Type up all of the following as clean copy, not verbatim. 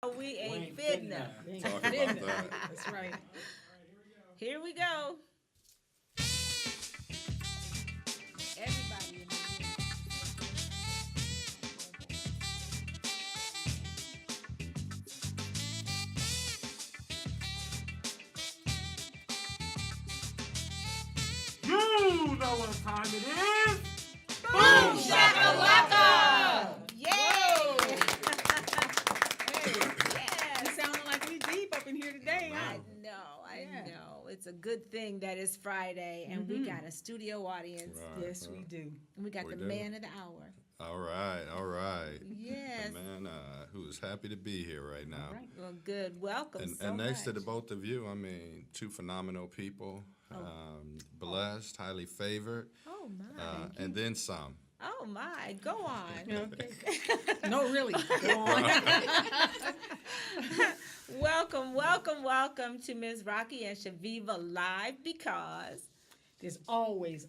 We ain't fitting them. Talk about that. That's right. Here we go. Everybody in the You know what time it is. Boom shakalaka! Yay! Hey, you Yes. sounding like we deep up in here today, huh? I Yeah. know. It's a good thing that it's Friday and we got a studio audience. Right. Yes, we do. And we got We the do. man of the hour. All right, all right. Yes. The man who is happy to be here right now. All right. Well, good. Welcome And, so and next to much. the both of you, I mean, two phenomenal people, blessed, highly favored, Oh, my. and then some. Oh, my. Go on. Okay. No, really. Go on. Welcome to Ms. Rocki and Chaveevah Live because There's always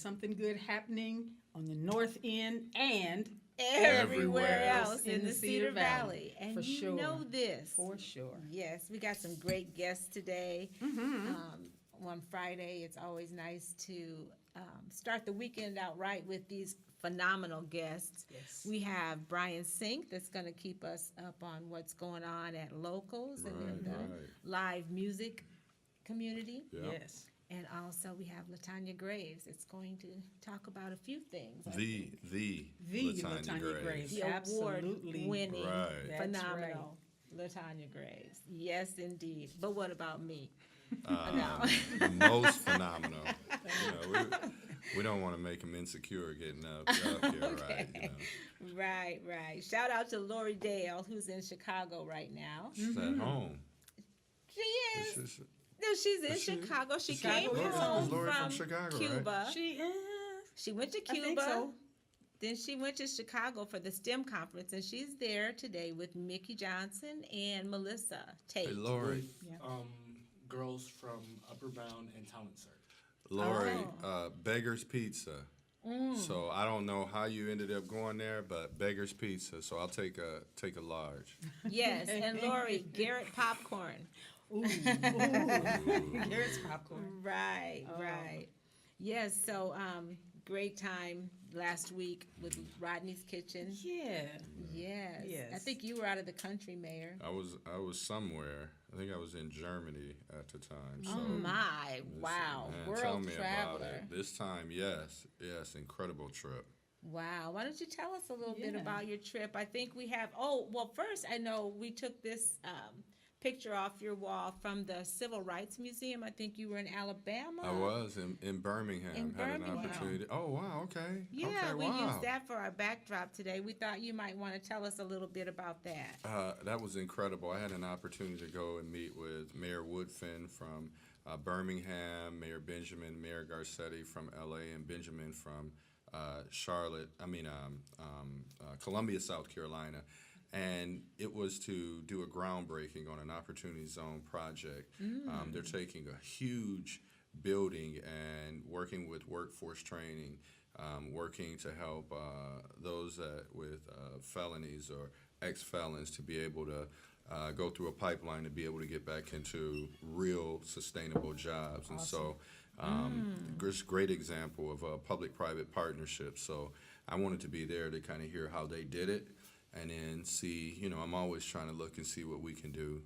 something good happening on the north end and everywhere Everywhere. else in the Cedar Valley. And For you sure. know this. for sure. Yes, we got some great guests today. Mm-hmm. On Friday, it's always nice to start the weekend out right with these phenomenal guests. Yes. We have Bryan that's going to keep us up on what's going on at locals and in the Right. live music community. Yep. Yes. And also we have LaTanya Graves. It's going to talk about a few things. The The LaTanya LaTanya Graves. The Absolutely. award-winning, Right. That's phenomenal LaTanya Graves. Yes, indeed. But what about me? The most phenomenal. You know, we don't want to make him insecure getting up here, right? You know. Right. Shout out to Lori Dale, who's in Chicago right now. She's at home. She is. It's just- No, she's in Is she? Chicago. She Chicago came is home Lori from from Chicago, right? Cuba. She is. She went to I think Cuba. so. Then she went to Chicago for the STEM conference, and she's there today with Mickey Johnson and Melissa Tate. Hey, Lori. Girls from Upper Bound and Talent Lori, Oh. Beggar's Pizza. So I don't know how you ended up going there, but Beggar's Pizza. So I'll take a large. Yes, and Lori, Garrett Popcorn. Ooh. There's popcorn. Right, Oh. right. Yes, so great time last week with Rodney's Kitchen. Yeah. Yes. Yes. I think you were out of the country, Mayor. I was somewhere. I think I was in Germany at the time. So Oh my, wow. man, tell World me traveler. about it. This time, yes, incredible trip. Wow. Why don't you tell us a little bit Yeah. about your trip? I think we have, well, first, I know we took this picture off your wall from the Civil Rights Museum. I think you were in Alabama. I was in Birmingham. In had an Birmingham. opportunity. Oh wow, okay. Yeah, okay, we wow. used that for our backdrop today. We thought you might want to tell us a little bit about that. That was incredible. I had an opportunity to go and meet with Mayor Woodfin from Birmingham, Mayor Benjamin, Mayor Garcetti from LA, and Benjamin from Columbia, South Carolina. And it was to do a groundbreaking on an Opportunity Zone project. They're taking a huge building and working with workforce training, working to help those with felonies or ex-felons to be able to go through a pipeline to be able to get back into real sustainable jobs. And so just great example of a public-private partnership. So I wanted to be there to kind of hear how they did it and then see, I'm always trying to look and see what we can do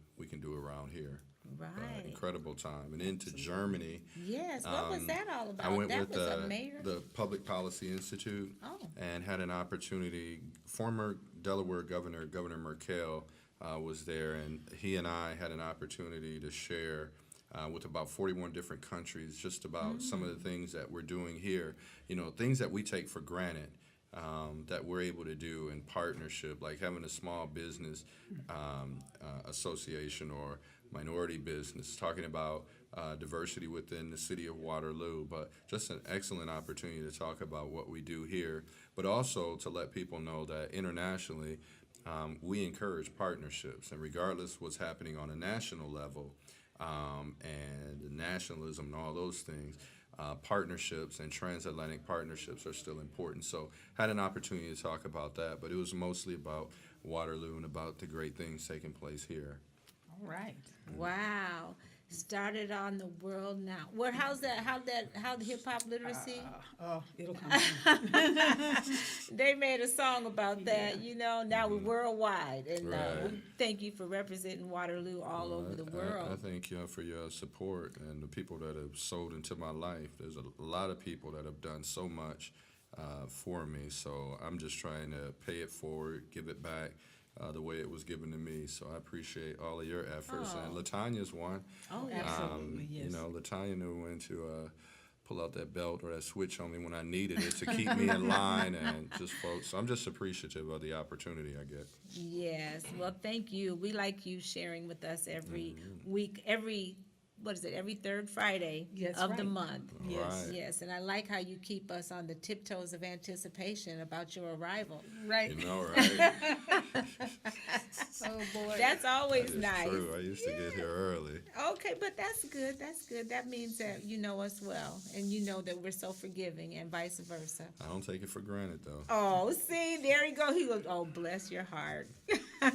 around here. Right. Incredible time. And into Germany, Yes. What was that all about? I went that with was a mayor. the Public Policy Institute Oh. and had an opportunity. Former Delaware Governor Merkel, was there, and he and I had an opportunity to share with about 41 different countries just about some of the things that we're doing here. Things that we take for granted. That we're able to do in partnership, like having a small business association or minority business, talking about diversity within the city of Waterloo, but just an excellent opportunity to talk about what we do here, but also to let people know that internationally we encourage partnerships, and regardless what's happening on a national level and nationalism and all those things, partnerships and transatlantic partnerships are still important. So had an opportunity to talk about that, but it was mostly about Waterloo and about the great things taking place here. All right. Wow. Started on the world now. What? How's that? How the hip hop literacy? It'll come. They made a song about that. Yeah. You know, now we're worldwide, and Right. thank you for representing Waterloo all over the world. I thank you for your support and the people that have sold into my life. There's a lot of people that have done so much for me. So I'm just trying to pay it forward, give it back the way it was given to me. So I appreciate all of your efforts. And LaTanya's one. Oh, yeah. Absolutely, yes. You know, LaTanya knew when to pull out that belt or that switch on me when I needed it to keep me in line and just folks. So I'm just appreciative of the opportunity I get. Yes. Well, thank you. We like you sharing with us every week, every third Friday Yes, of the right. month. Yes. Right. Yes, and I like how you keep us on the tiptoes of anticipation about your arrival. Right. You know, right? Oh, boy. That's always That is nice. true. I used to get here early. Okay, but that's good. That's good. That means that you know us well, and you know that we're so forgiving, and vice versa. I don't take it for granted, though. Oh, see, there you go. He goes, oh, bless your heart. Right.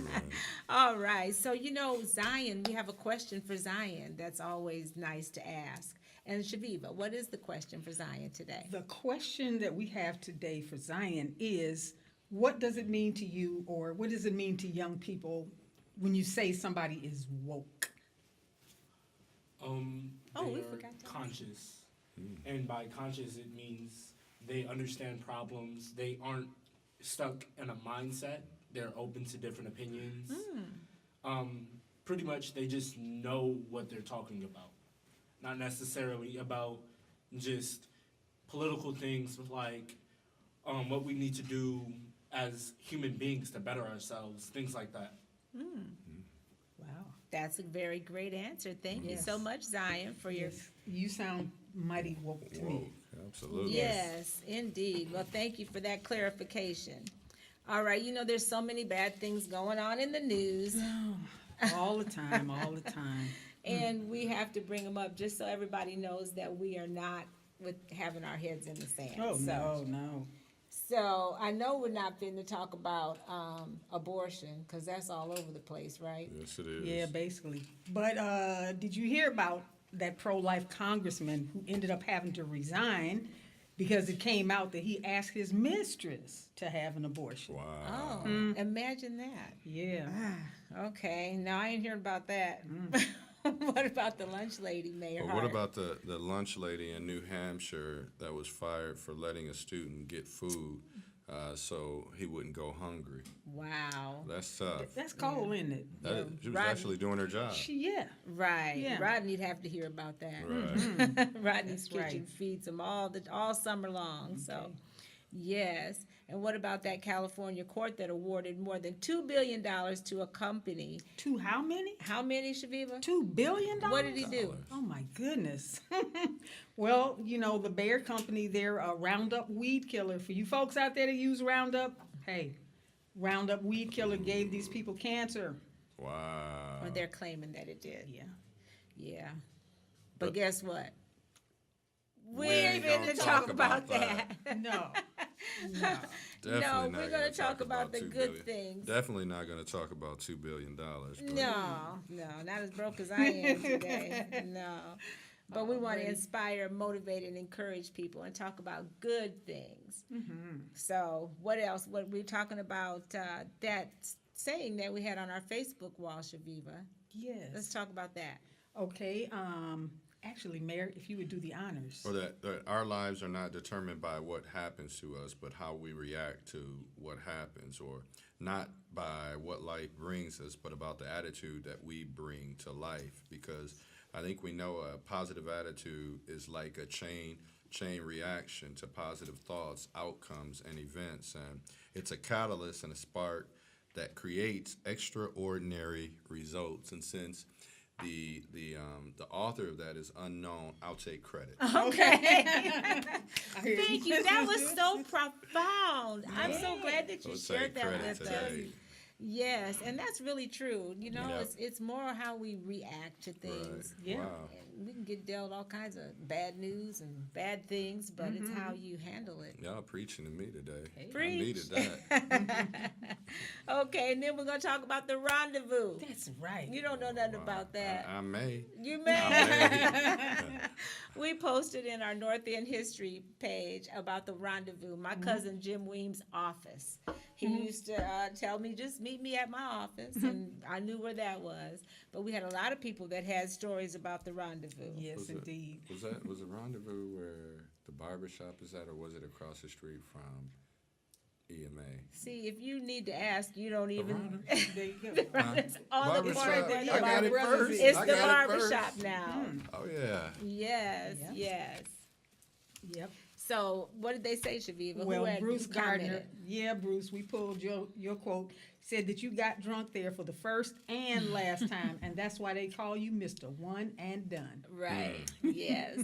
All right. So, you know, Zion, we have a question for Zion that's always nice to ask. And Chaveevah, what is the question for Zion today? The question that we have today for Zion is, what does it mean to you, or what does it mean to young people when you say somebody is woke? Oh, we They are forgot to ask. conscious. And by conscious, it means they understand problems. They aren't stuck in a mindset. They're open to different opinions. Pretty much, they just know what they're talking about. Not necessarily about just political things, but like what we need to do as human beings to better ourselves, things like that. Wow. That's a very great answer. Thank you Yes. so much, Zion, for your. Yes. You sound mighty woke to Whoa, me. absolutely. Yes, indeed. Well, thank you for that clarification. All right, you know, there's so many bad things going on in the news, All the time, all the time. and we have to bring them up just so everybody knows that we are not with having our heads in the sand. Oh, So- no. So I know we're not finna to talk about abortion, because that's all over the place, right? Yes, it is. Yeah, basically. But did you hear about that pro-life congressman who ended up having to resign because it came out that he asked his mistress to have an abortion? Wow. Oh, imagine that. Yeah. Okay, now I ain't hearing about that. What about the lunch lady, Mayor But Hart? what about the lunch lady in New Hampshire that was fired for letting a student get food so he wouldn't go hungry? Wow. That's tough. That's cold, isn't it? She was Rodney- actually doing her job. Yeah. Right. Yeah. Rodney'd have to hear about that. Right. Rodney's That's Kitchen right. feeds them all summer long. So, yes. And what about that California court that awarded more than $2 billion to a company? To how many? How many, Chaveevah? $2 billion? What did he do? Oh my goodness. Well, you know, the Bayer Company, they're a Roundup weed killer. For you folks out there that use Roundup, hey, Roundup weed killer gave these people cancer. Wow. Or they're claiming that it did. Yeah. Yeah. But But- guess what? We We ain't ain't going to gonna talk talk about about that. No. Definitely No, not we're gonna talk about the $2 good billion. things. Definitely not going to talk about $2 billion. But No, not as broke as I am today. No. But we want to inspire, motivate, and encourage people and talk about good things. So, what else? What we're talking about that saying that we had on our Facebook wall, Chaveevah. Let's Yes. talk about that. Okay. Actually, Mayor, if you would do the honors. Or that our lives are not determined by what happens to us, but how we react to what happens, or not by what life brings us, but about the attitude that we bring to life. Because I think we know a positive attitude is like a chain reaction to positive thoughts, outcomes, and events, and it's a catalyst and a spark that creates extraordinary results. And since the author of that is unknown, I'll take credit. Okay. I hear Thank you. That was so profound. I'm so glad that you I'll shared take that credit with today. us. Yes, and that's really true. You know, Yeah. it's more how we react to things. Right. Yeah. Wow. And we can get dealt all kinds of bad news and bad things, but it's how you handle it. Y'all preaching to me today. I Preach. needed that. Okay, and then we're gonna talk about the rendezvous. That's right. You don't know nothing about that. I may. You I may. may. We posted in our North End history page about the rendezvous. My cousin Jim Weems' office. He used to tell me, just meet me at my office, and I knew where that was. But we had a lot of people that had stories about the rendezvous. Yes, Was it- indeed. Was a rendezvous where the barber shop is at, or was it across the street from EMA? See, if you need to ask, you don't even. There you go. It's on the Barber corner. shop. where I the got barber- it first. It's I the got it barber first. shop now. Oh yeah. Yes, Yep. yes. Yep. So, what did they say, Chaveevah? Who Well, had Bruce Gardner, commented? yeah, Bruce, we pulled your quote, said that you got drunk there for the first and last time, and that's why they call you Mr. One and Done. Right. Yes.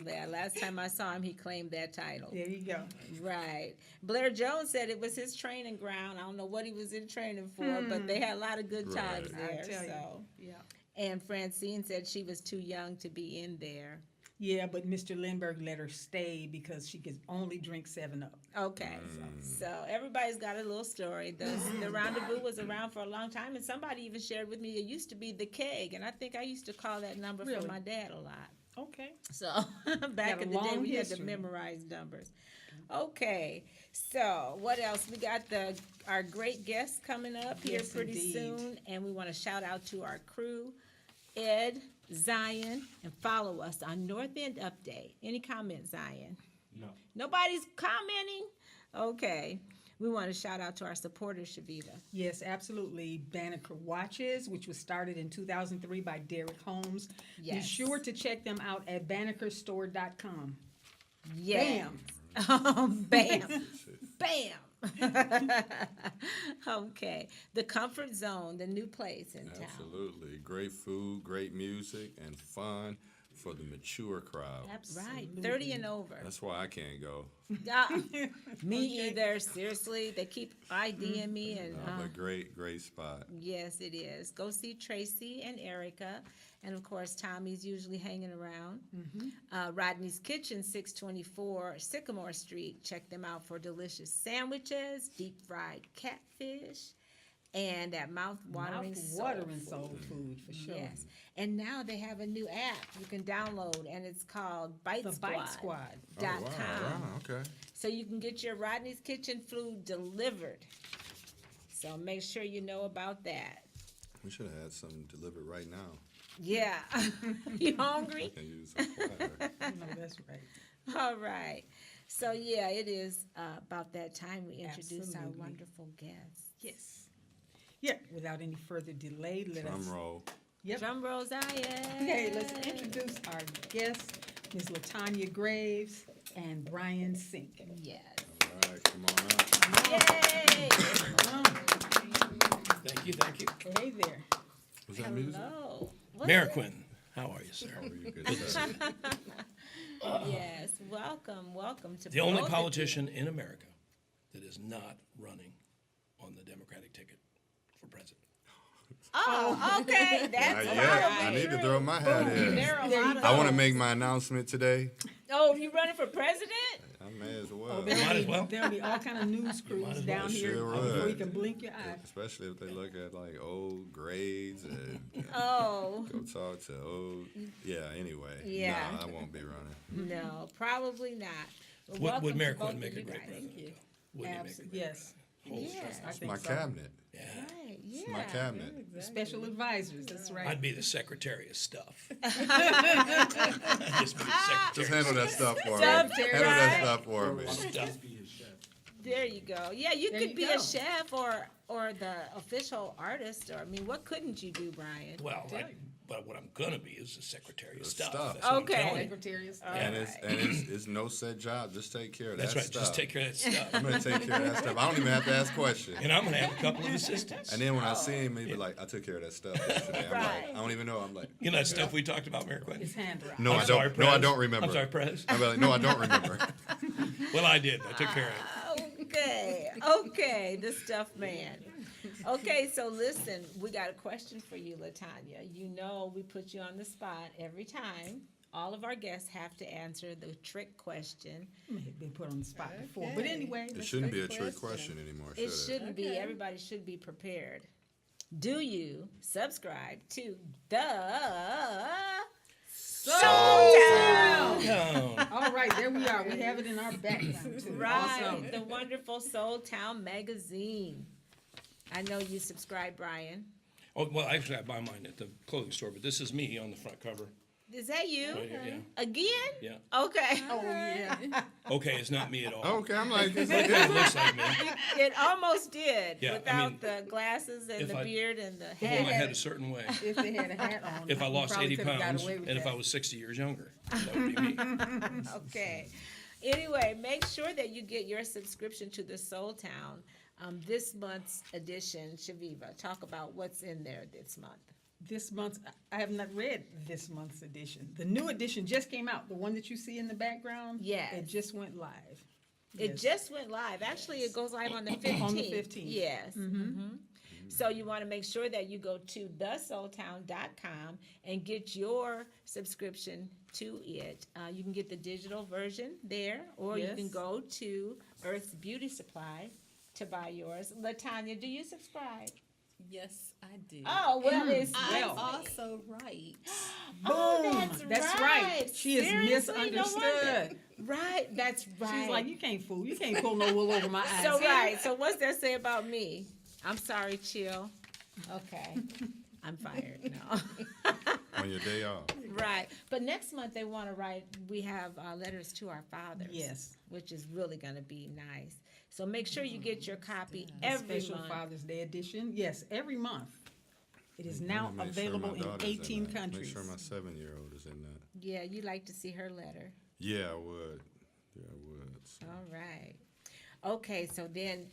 Yeah, last time I saw him, he claimed that title. There you go. Right. Blair Jones said it was his training ground. I don't know what he was in training for, but they had a lot of good Right. times I there. tell you. So. Yeah. And Francine said she was too young to be in there. Yeah, but Mr. Lindbergh let her stay because she could only drink 7-Up. Okay, so everybody's got a little story. The rendezvous was around for a long time, and somebody even shared with me it used to be the keg, and I think I used to call that number Really? for my dad a lot. Okay. So back Got a in the day, long we had to history. memorize numbers. Okay, so what else? We got our great guests coming up here Yes, pretty indeed. soon, and we want to shout out to our crew, Ed, Zion, and follow us on North End Update. Any comments, Zion? No. Nobody's commenting? Okay. We want to shout out to our supporters, Chaveevah. Yes, absolutely. Banneker Watches, which was started in 2003 by Derek Holmes. Be Yes. sure to check them out at bannekerstore.com. Yeah. Bam. Bam. Okay. The Comfort Zone, the new place in town. Absolutely. Great food, great music, and fun for the mature crowd. Right. 30 and over. That's why I can't go. Me either. Seriously. They keep IDing me and But great spot. yes, it is. Go see Tracy and Erica. And of course, Tommy's usually hanging around. Rodney's Kitchen, 624 Sycamore Street. Check them out for delicious sandwiches, deep fried catfish, and that mouth-watering Mouth-watering soul soul food, for sure. Yes. And now they have a new app you can download, and it's called Bite The Squad. Bite Squad. Oh, wow. .com. Wow, okay. So you can get your Rodney's Kitchen food delivered. So make sure you know about that. We should have had some delivered right now. Yeah. You hungry? Can use some platter. No, that's right. All right. So yeah, it is about that time we introduce our Absolutely. wonderful guests. Yes. Yeah, without any further delay, let us. Drum roll. Yep. Drum roll, Zion. Okay, let's introduce our guests, Ms. LaTanya Graves and Bryan Sink. Yes. All right, come on up. Yay! Thank you. Hey there. Was that music? Hello. What Mayor is- Quentin, how are you, sir? How are you? Good sir. Yes. Welcome to The only both of politician in America that is not running on the Democratic ticket for president. Oh, okay. That's Not yet. I probably need to true. throw my hat in. There are a There lot you of I want to those. make my announcement today. Oh, you running for president? I may as well. Oh, Might as well. There'll be all kind of news might crews as down well. here Sure before would. you can blink your eye. Especially if they look at like old grades and Oh, go talk to old. Yeah, anyway. Yeah. No, I won't be running. no, probably not. Well, welcome Would Mayor to both Quentin make of a you great guys. president? you. though? Wouldn't he make a great Yes. president? Yeah. I It's think my so. cabinet. Yeah. Right, It's yeah. my cabinet. Special advisors, that's right. I'd be the Secretary of Stuff. Just be the Just Secretary. handle that stuff for me. Stuff, Handle right. that stuff for me. Just be his chef. There you go. Yeah, you There could you be go. a chef or the official artist. Or I mean, what couldn't you do, Brian? Well, but what I'm gonna be is the Secretary of The Stuff. stuff. That's what I'm Okay. telling you. Secretary of State. And it's no set job. Just take care of That's that right. stuff. Just take care of that stuff. I'm gonna take care of that stuff. I don't even have to ask questions. And I'm gonna have a couple of assistants. And then when I see him, he be like, "I took care of that stuff yesterday." I'm Right. like, I don't even know. I'm like, You know that stuff we talked about, Mayor Quentin? His hand right. "No, I'm I sorry, don't. No, I Prez. don't remember." I'm sorry, Prez. I'm like, "No, I don't remember." Well, I did. I took care of it. Okay, the stuff man. Okay, so listen, we got a question for you, LaTanya. You know we put you on the spot every time. All of our guests have to answer the trick question. I may have been put on the spot before, but anyway. It let's shouldn't go. be a trick question anymore, should It it? shouldn't be. Everybody should be prepared. Do you subscribe to the Soul Town? All right, there we are. We have it in our background too. Right, Awesome. the wonderful Soul Town magazine. I know you subscribe, Bryan. Oh, well, actually, I buy mine at the clothing store, but this is me on the front cover. Is that you? Right here, yeah. Again? Yeah. Okay. Oh, yeah. Okay, it's not me at all. Okay, I'm like, But it kind of looks like me. It almost did Yeah, I without mean, the glasses and if the I- beard and the Hold my hat. head a certain way. If they had a hat on. If I you lost probably 80 could've got pounds, away and with if that. I was 60 years younger, that would be me. Okay. Anyway, make sure that you get your subscription to the Soul Town. This month's edition, Chaveevah, talk about what's in there this month. This month, I have not read this month's edition. The new edition just came out, the one that you see in the background. Yes. It just went live. It Yes. just went live. Actually, it goes live on the 15th. On the 15th. Yes. So you want to make sure that you go to thesoultown.com and get your subscription to it. You can get the digital version there, or you can Yes. go to Earth's Beauty Supply to buy yours. LaTanya, do you subscribe? Yes, I do. Oh, well, it's I well. also write. Oh, That's right. She is Seriously? No misunderstood. wonder. Right, that's right. She's like, you can't fool. You can't pull no wool over my eyes. So right. So what's that say about me? I'm sorry, chill. Okay. I'm fired. No. on your day off. Right. But next month they want to write, we have letters to our fathers. Yes. Which is really going to be nice. So make sure you get your copy every Special month. Father's Day edition. Yes, every month. It is now Make sure available my in daughter's 18 that. countries. Make sure my 7-year-old is in that. Yeah, you like to see her letter. Yeah, I would. Yeah, I would. So. All right. Okay, so then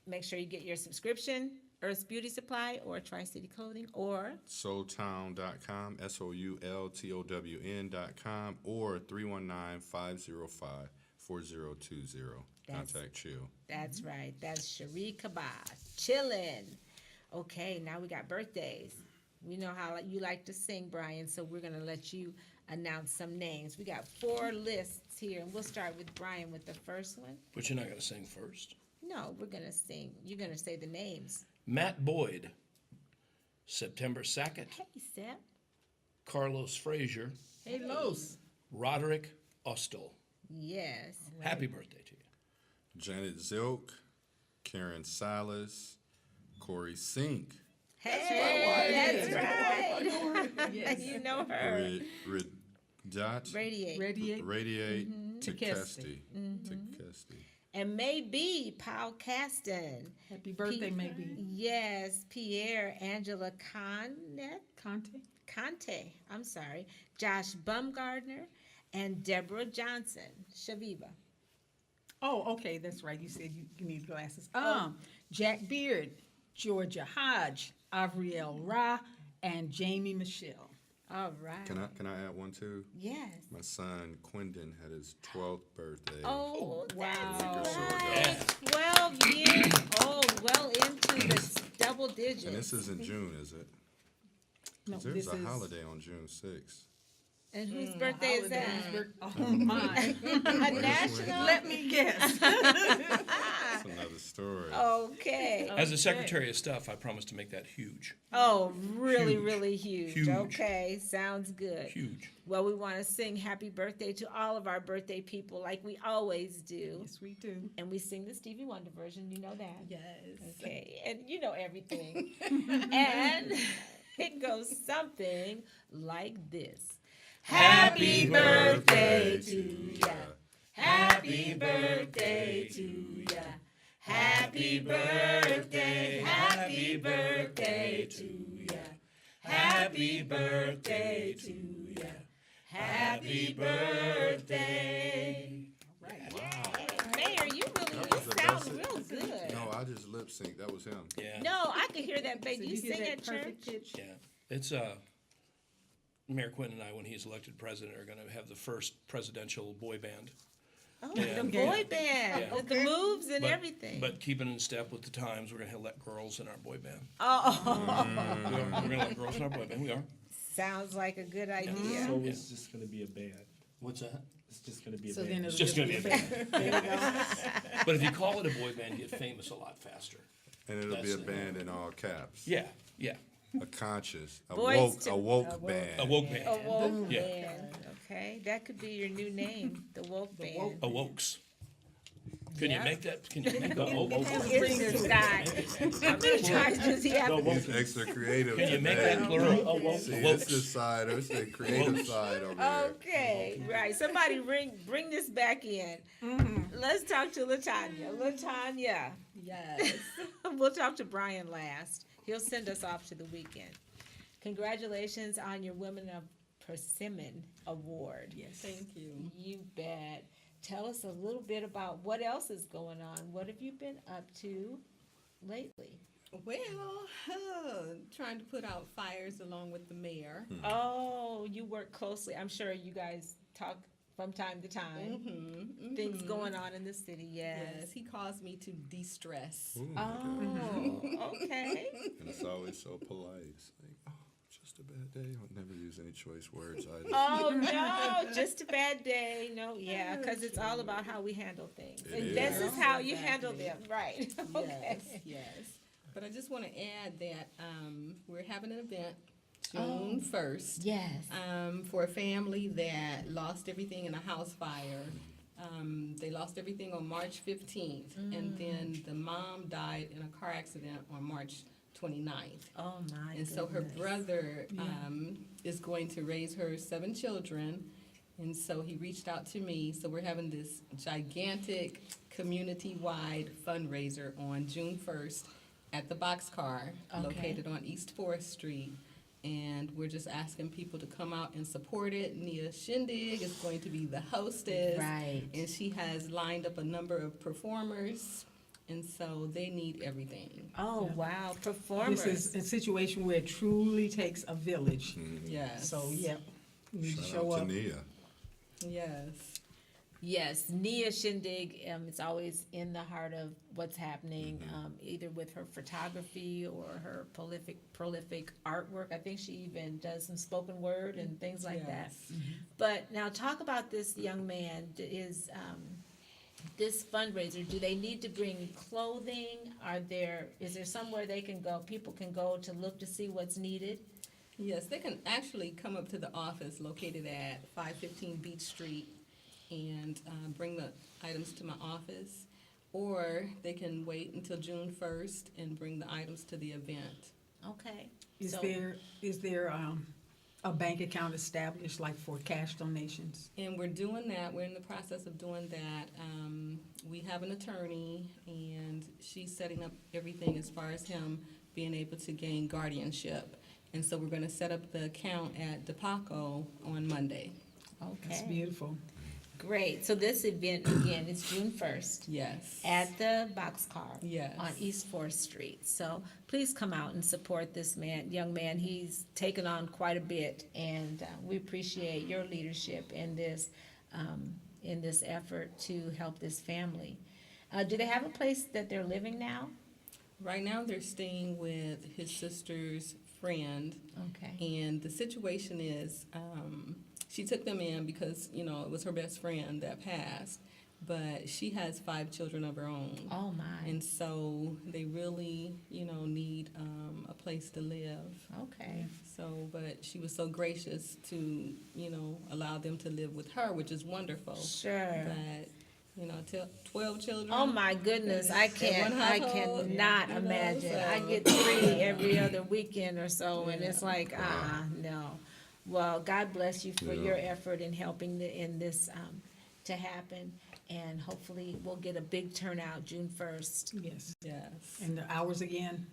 make sure you get your subscription, Earth's Beauty Supply or Tri-City Clothing, or Soultown.com, SOULTOWN.com, or 319-505-4020. Contact Chill. that's right. That's Cherie Kabah. Chillin'. Okay, now we got birthdays. We know how you like to sing, Bryan, so we're going to let you announce some names. We got 4 lists here, and we'll start with Bryan with the first one. But you're not going to sing first. No, we're going to sing. You're going to say the names. Matt Boyd, September 2nd. Hey, Seth. Carlos Frazier, Hey, Los. Roderick Ostel. Yes. Happy birthday to you. Janet Zilk, Karen Silas, Corey Sink, Hey, that's right. Yes. You know her. Radiate. Radiate Tekesti. Tekesti. And maybe Paul Caston. Happy birthday, maybe. Yes, Pierre Angela Conte. I'm sorry. Josh Bumgardner and Deborah Johnson. Chaveevah. Oh, okay, that's right. You said you need glasses. Jack Beard, Georgia Hodge, Avriel Ra, and Jamie Michelle. All right. Can I add one too? Yes. My son Quentin had his 12th birthday. Oh, that's wow. right. 12 years old, well into the double digits. And this isn't June, is it? No, 'Cause there's this a is holiday on June 6th. And whose birthday is that? Oh my! A national? Let me guess. That's another story. Okay. As a Secretary of Staff, I promise to make that huge. Oh, really, Huge. really huge. Huge. Okay, sounds good. Huge. Well, we want to sing happy birthday to all of our birthday people like we always do. Yes, we do. And we sing the Stevie Wonder version. You know that? Yes. Okay. And you know everything. And it goes something like this. Happy birthday to ya. Happy birthday to ya. Happy birthday, happy birthday to ya. Happy birthday to ya. Happy birthday. Mayor, you sound real good. No, I just lip sync. That was him. Yeah. No, I could hear that, baby. So You hear sing that at church? perfect pitch? Yeah. It's Mayor Quentin and I, when he's elected president, are going to have the first presidential boy band. Oh, Yeah. the boy band Yeah. with the moves and But- everything. But keeping in step with the times, we're gonna let girls in our boy band. Oh, We're gonna let girls in our boy band. We are. sounds like a good idea. So it's just gonna be a band. What's that? It's just gonna be a So band. then It's it'll just gonna be a band. There you go. But if you call it a boy band, you get famous a lot faster. And it'll be That's a the- band in all caps. Yeah, yeah. A conscious, Boys to- a woke band. A woke band. A woke Yeah. band. Okay, that could be your new name, the woke band. A wokes. Can you Yeah. make that? Can you make The a Oak- Here's this guy. I'm gonna try to see how. He's extra creative Can you make today. that plural? See, A it's the wokes. side, it's the creative side over here. Okay, right. Somebody bring this back in. Let's talk to LaTanya. LaTanya. Yes. We'll talk to Bryan last. He'll send us off to the weekend. Congratulations on your Women of Persimmon Award. Yes. Thank you. You bet. Tell us a little bit about what else is going on. What have you been up to lately? Well, trying to put out fires along with the mayor. Oh, you work closely. I'm sure you guys talk from time to time. Things going on in the city, yes. Yes, he caused me to de-stress. Ooh, Oh, okay. and it's always so polite. It's like, oh, just a bad day. I'll never use any choice words either. Oh, no, just a bad day. No, yeah, because it's all about how we handle things. It And is. this is how you Exactly. handle them, right? Okay. Yes, yes. But I just want to add that we're having an event June 1st Yes. for a family that lost everything in a house fire. They lost everything on March 15th, and then the mom died in a car accident on March 29th. Oh, my And so her goodness. brother is going to raise her 7 children. And so he reached out to me. So we're having this gigantic community-wide fundraiser on June 1st at the Boxcar, Okay. located on East 4th Street. And we're just asking people to come out and support it. Nia Shindig is going to be the hostess. Right. And she has lined up a number of performers. And so they need everything. Oh, wow, performers. This is a situation where it truly takes a village. Yes. So, yeah, you need to Shout show out to up. Nia. Yes. Yes, Nia Shindig is always in the heart of what's happening, either with her photography or her prolific artwork. I think she even does some spoken word and things like that. Yes. But now talk about this young man. Is this fundraiser? Do they need to bring clothing? Is there somewhere they can go? People can go to look to see what's needed. Yes, they can actually come up to the office located at 515 Beach Street and bring the items to my office, or they can wait until June 1st and bring the items to the event. Okay. Is So- there a bank account established, like for cash donations? And we're doing that. We're in the process of doing that. We have an attorney, and she's setting up everything as far as him being able to gain guardianship. And so we're going to set up the account at DePaco on Monday. That's Okay. beautiful. Great. So this event again is June 1st. Yes. At the Boxcar. Yes. On East 4th Street. So please come out and support this young man. He's taken on quite a bit, and we appreciate your leadership in this effort to help this family. Do they have a place that they're living now? Right now, they're staying with his sister's friend. Okay. And the situation is, she took them in because, it was her best friend that passed. But she has 5 children of her own. Oh, my. And so they really, need a place to live. Okay. So, but she was so gracious to, allow them to live with her, which is wonderful. Sure. But, 12 children. Oh my goodness, I one household, cannot you know, imagine. so- I get 3 every other weekend or so, and it's Yeah. like, no. Well, God bless you for Yeah. your effort in helping in this to happen, and hopefully we'll get a big turnout June 1st. Yes. Yes. And the hours again,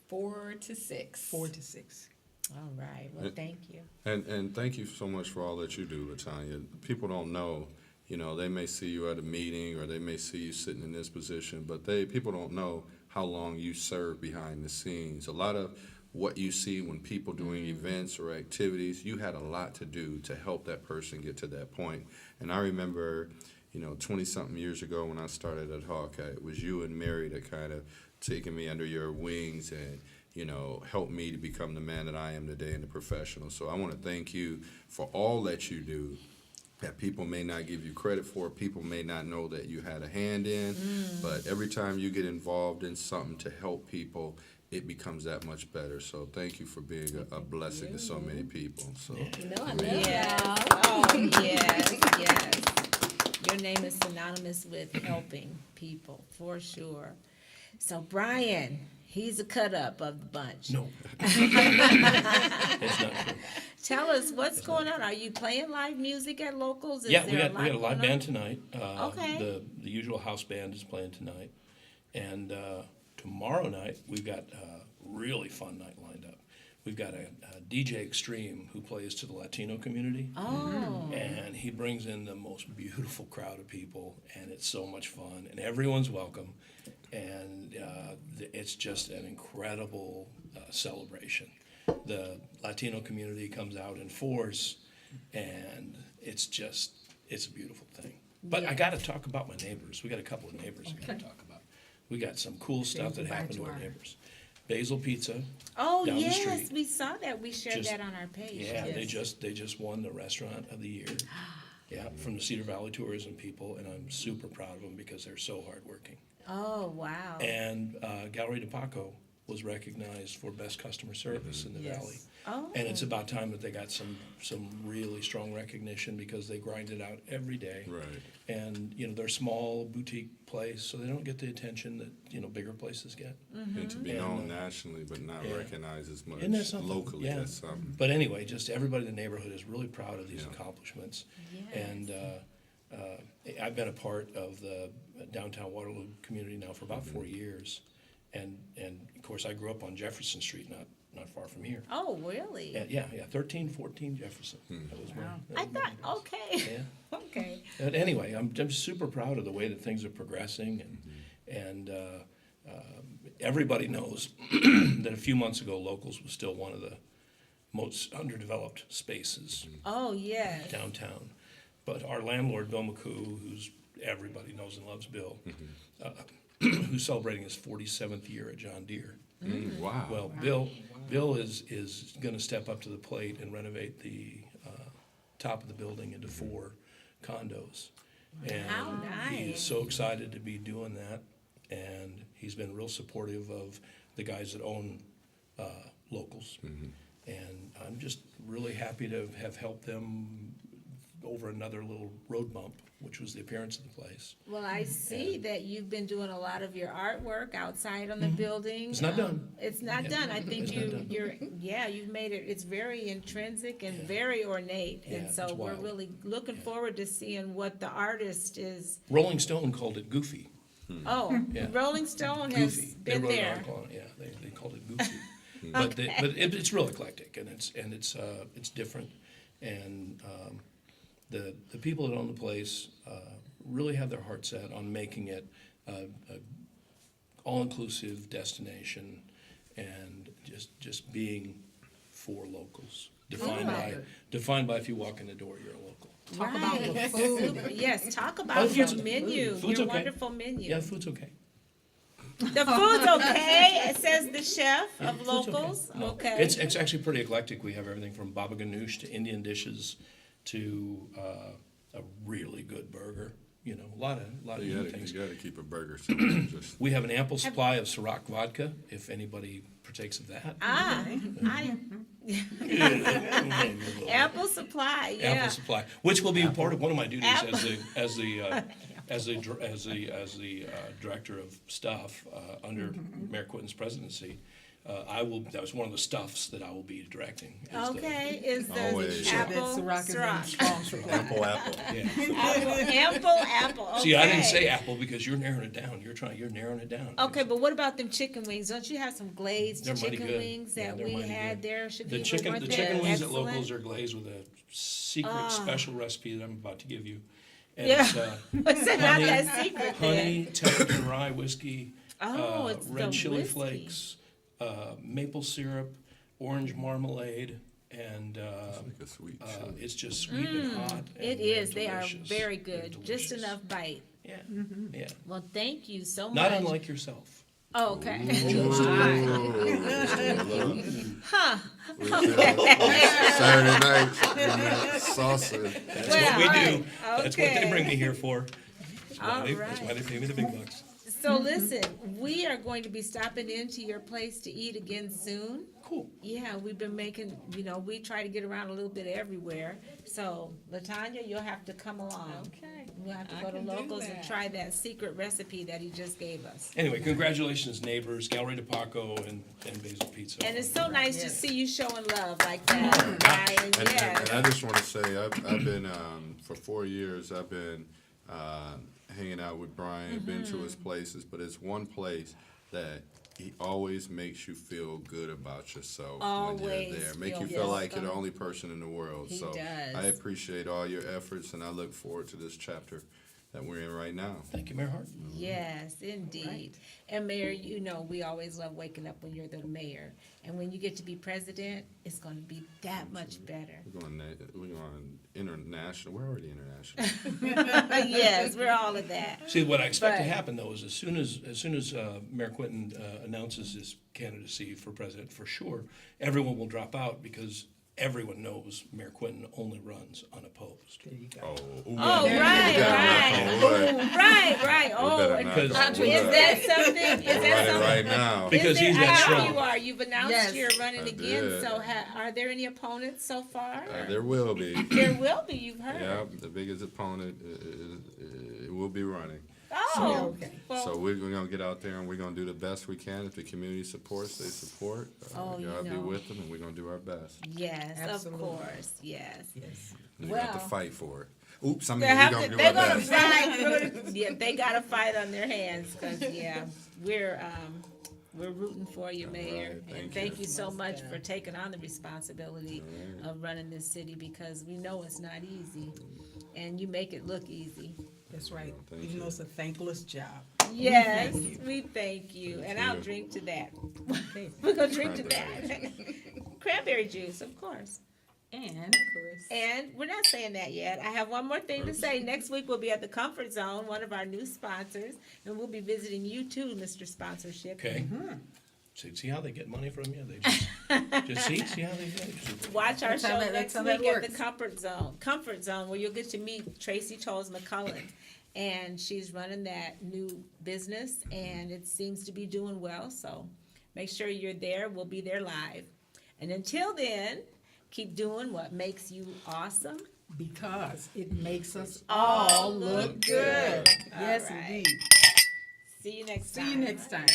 4 to 6. 4 to 6. All right, well, thank you. And thank you so much for all that you do, LaTanya. People don't know, they may see you at a meeting or they may see you sitting in this position, but people don't know how long you serve behind the scenes. A lot of what you see when people doing events or activities, you had a lot to do to help that person get to that point. And I remember, 20-something years ago when I started at Hawkeye, it was you and Mary that kind of taken me under your wings and, helped me to become the man that I am today in the professional. So I want to thank you for all that you do that people may not give you credit for, people may not know that you had a hand in, but every time you get involved in something to help people, it becomes that much better. So thank you for being a blessing to so many people. So I love Yes. y'all. Oh, yes, yes. Your name is synonymous with helping people, for sure. So Bryan, he's a cut up of the bunch. No. It's not true. Tell us what's going on. Are you playing live music at locals? Is Yeah, there we got a live going on? band tonight. Okay. The usual house band is playing tonight. And tomorrow night, we've got a really fun night lined up. We've got a DJ Extreme who plays to the Latino community. Oh. And he brings in the most beautiful crowd of people, and it's so much fun, and everyone's welcome. And it's just an incredible celebration. The Latino community comes out in force, and it's a beautiful thing. But I got to talk about my neighbors. We got a couple of neighbors we got to talk about. We got some cool stuff that happened to our neighbors. Basil Pizza. Oh, Down the yes, street. we saw that. We shared Just- that on our page. Yeah, Yes. they just won the Restaurant of the Year. Yeah, from the Cedar Valley Tourism people, and I'm super proud of them because they're so hardworking. Oh, wow. And Gallery de Paco was recognized for best customer service in the Yes. valley. Oh. And it's about time that they got some really strong recognition because they grind it out every day. right. And, they're a small boutique place, so they don't get the attention that, bigger places get. And to be And, known nationally but not yeah. recognized as much Isn't that something? locally, Yeah. that's something. But anyway, just everybody in the neighborhood is really proud of these Yeah. accomplishments. Yes. And I've been a part of the downtown Waterloo community now for about 4 years. And of course, I grew up on Jefferson Street, not far from here. Oh, really? And yeah, 1314 Jefferson. That was Wow. that I was my thought, address. okay. Yeah. Okay. But anyway, I'm super proud of the way that things are progressing, and everybody knows that a few months ago, Locals was still one of the most underdeveloped spaces Oh, yes. downtown. But our landlord, Bill McCoo, who's everybody knows and loves Bill, who's celebrating his 47th year at John Deere. Wow. Well, Bill is going to step up to the plate and renovate the top of the building into 4 condos. And How he's nice. so excited to be doing that, and he's been real supportive of the guys that own Locals. And I'm just really happy to have helped them over another little road bump, which was the appearance of the place. Well, I see that you've been doing a lot of your artwork outside on the building. It's not done. It's not Yeah. done. I think It's not done. you've made it, it's very intrinsic and very ornate. Yeah, And so it's we're wild. really looking forward to seeing what the artist is. Rolling Stone called it goofy. Oh, Yeah. Rolling Stone has Goofy. been They wrote there. an article on it. Yeah, they called it goofy. But it's real eclectic, and it's different. And the people that own the place really have their heart set on making it a all-inclusive destination, and just being for locals. Defined by if you walk in the door, you're a local. Talk about the Right. food. Super. Yes, talk Oh, about the your food's- menu, food's your okay. wonderful menu. Yeah, the food's okay. The food's okay, it says the chef of Food's okay. Locals, No, okay. It's actually pretty eclectic. We have everything from baba ganoush to Indian dishes to a really good burger. A lot of You different gotta, things. you gotta keep a burger simple. Just We have an ample supply of Ciroc vodka, if anybody partakes of that. Ample supply, yeah. Ample supply, which will be part of one of my duties Apple. as the director of stuff under Mayor Quentin's presidency. That was one of the stuffs that I will be directing. is the- Okay, is Always. the Sure, apple That Ciroc is in Ciroc. strong supply. apple. Yeah. Ample, okay. See, I didn't say apple because you're narrowing it down. You're narrowing it down. Okay, but what about them chicken wings? Don't you have some glazed They're mighty chicken good. wings Yeah, that they're we mighty had good. there? The chicken wings at Locals are are glazed with a secret special recipe that I'm about to give you. And Yeah. it's, What's it not that secret then? honey, Texan rye whiskey, Oh, it's red the chili whiskey. flakes, maple syrup, orange marmalade, and Like a sweet chili. it's just sweet and hot. It and is. They are delicious. very They're good. Just delicious. enough bite. Yeah, yeah. Well, thank you so Not much. unlike yourself. Oh, okay. Huh. Saturday night, salsa. That's Well, what we do. right. That's what they Okay. bring me here for. That's why, All that's why they pay me the big bucks. So listen, we are going to be stopping into your place to eat again soon. Cool. Yeah, we've been making, we try to get around a little bit everywhere. So, LaTanya, you'll have to come along. Okay. We'll have to I go to can do Locals and that. try that secret recipe that he just gave us. Anyway, congratulations, neighbors, Gallery de Paco and Basil Pizza. And it's so nice to Yes. see you showing love like that, Bryan. And Yes. I just want to say, I've been, for 4 years, I've been hanging out with Bryan, been to his places, but it's one place that he always makes you feel good about yourself when Always you're there. Make feel you feel like you're the welcome. only person in the world. He So does. I appreciate all your efforts, and I look forward to this chapter that we're in right now. Thank you, Mayor Hart. Yes, indeed. And Mayor, we always love waking up when you're the mayor. And when you get to be president, it's going to be that much better. We're going international. We're already international. Yes, we're all of that. See, what I expect to But- happen though is as soon as Mayor Quentin announces his candidacy for president, for sure, everyone will drop out because everyone knows Mayor Quentin only runs unopposed. There you go. Oh, Oh, right. We Oh, better and knock Because- on is wood. that something? Is We're that running something? right now. Because Is there- he's I that know strong. you are. You've announced Yes. you're running I again. did. So, are there any opponents so far? There will be. There will be. You've heard. Yeah, the biggest opponent will be running. Oh, Okay. well, So we're gonna get out there and we're gonna do the best we can. If the community supports, they support. Oh, you God be know. with them, and we're gonna do our best. yes, Absolutely. of course, yes. Yes. And we have Well. to fight for it. Oops, I mean, They we're have gonna to, do they're our gonna best. fight. Yeah, they got a fight on their hands because we're rooting for you, Mayor, right, and thank thank you. you so much for taking on the responsibility of running this city because we know it's not easy, and you make it look easy. That's right. Thank Even you. though it's a thankless job. Yes, thank you. we thank you, Thank and I'll you. drink to that. Okay. We're gonna drink to Cranberry that. Cranberry juice, of course. And And we're not saying that yet. I have one more thing to say. Next week we'll be at the Comfort Zone, one of our new sponsors, and we'll be visiting you too, Mr. Sponsorship. Okay. See how they get money from you? They just see how they get it. Watch our That's how show that- next that's how week that at the works. Comfort Zone, where you'll get to meet Tracy Toles McCullen. And she's running that new business, and it seems to be doing well. So make sure you're there. We'll be there live. And until then, keep doing what makes you awesome. because it makes us All all look look good. good. Yes, All right. indeed. See you next See time. you next time.